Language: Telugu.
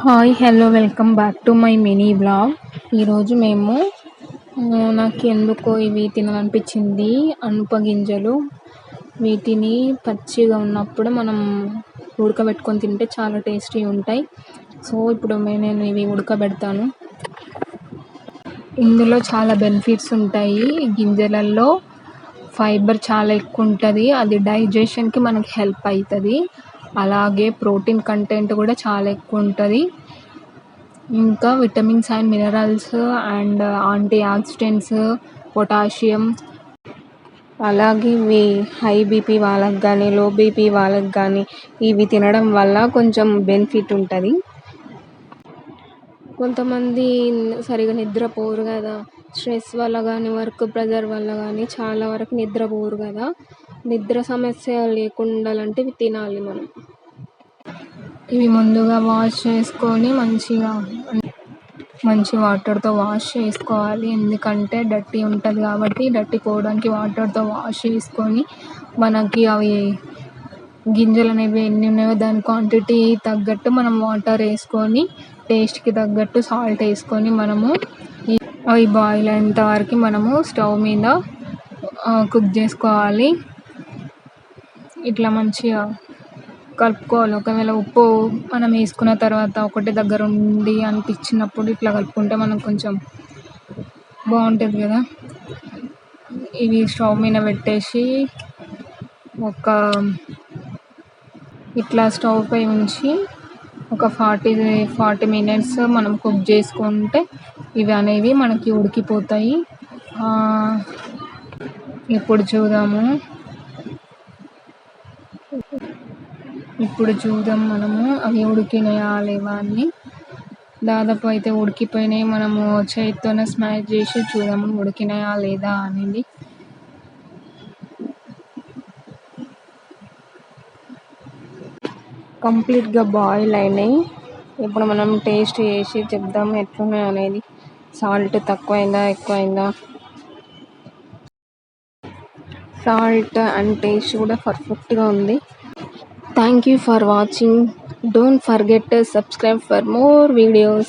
Hi hello welcome back to my mini blog. ఈరోజు మేము నాకు ఎందుకో ఇవి తినాలనిపించింది. అనుప గింజలు, వీటిని పచ్చిగా ఉన్నప్పుడు మనం ఉడకబెట్టుకొని తింటే చాలా టేస్టీ ఉంటాయి. సో ఇప్పుడు నేను ఇవి ఉడకబెడతాను. ఇందులో చాలా బెనిఫిట్స్ ఉంటాయి. గింజలలో ఫైబర్ చాలా ఎక్కువ ఉంటుంది, అది డైజెషన్కి మనకి హెల్ప్ అవుతుంది. అలాగే ప్రోటీన్ కంటెంట్ కూడా చాలా ఎక్కువ ఉంటుంది. ఇంకా vitamins and minerals and antioxidants, potassium. అలాగే ఇవి హై బీపీ వాళ్ళకి కానీ లో బీపీ వాళ్ళకి కానీ ఇవి తినడం వల్ల కొంచెం బెనిఫిట్ ఉంటుంది. కొంతమంది సరిగా నిద్రపోరు కదా, స్ట్రెస్ వల్ల కానీ వర్క్ ప్రెజర్ వల్ల కానీ చాలా వరకు నిద్రపోరు కదా. నిద్ర సమస్య లేకుండా ఉండాలంటే ఇవి తినాలి మనం. ఇవి ముందుగా వాష్ చేసుకొని మంచి వాటర్తో వాష్ చేసుకోవాలి. ఎందుకంటే డర్టీ ఉంటుంది కాబట్టి డర్టీ పోవడానికి వాటర్తో వాష్ చేసుకొని మనకి అవి గింజలు అనేవి ఎన్ని ఉన్నాయో దాని క్వాంటిటీ తగ్గట్టు మనం వాటర్ వేసుకొని టేస్ట్కి తగ్గట్టు సాల్ట్ వేసుకొని మనము అవి బాయిల్ అయ్యేంత వరకు మనము స్టవ్ మీద కుక్ చేసుకోవాలి. ఇట్లా మంచిగా కలుపుకోవాలి. ఒకవేళ ఉప్పు మనం వేసుకున్న తర్వాత ఒకటి దగ్గర ఉండి అనిపించినప్పుడు ఇట్లా కలుపుకుంటే మనకు కొంచెం బాగుంటుంది కదా. ఇవి స్టవ్ మీద పెట్టేసి ఇట్లా స్టవ్ పై ఉంచి ఒక 40 మినిట్స్ మనం కుక్ చేసుకుంటే ఇవి అనేవి మనకి ఉడికిపోతాయి. ఇప్పుడు చూద్దాం మనము అవి ఉడికినాయా లేవా అని. దాదాపు అయితే ఉడికిపోయినాయి. మనము చేతితోనే స్మాష్ చేసి చూద్దాము ఉడికినాయా లేదా అనేది. కంప్లీట్గా బాయిల్ అయినాయి. ఇప్పుడు మనం టేస్ట్ చేసి చెప్దాం ఎట్లున్నాయి అనేది. సాల్ట్ తక్కువైందా ఎక్కువైందా. సాల్ట్ అండ్ టేస్ట్ కూడా పర్ఫెక్ట్గా ఉంది. Thank you for watching. Don't forget to subscribe for more videos.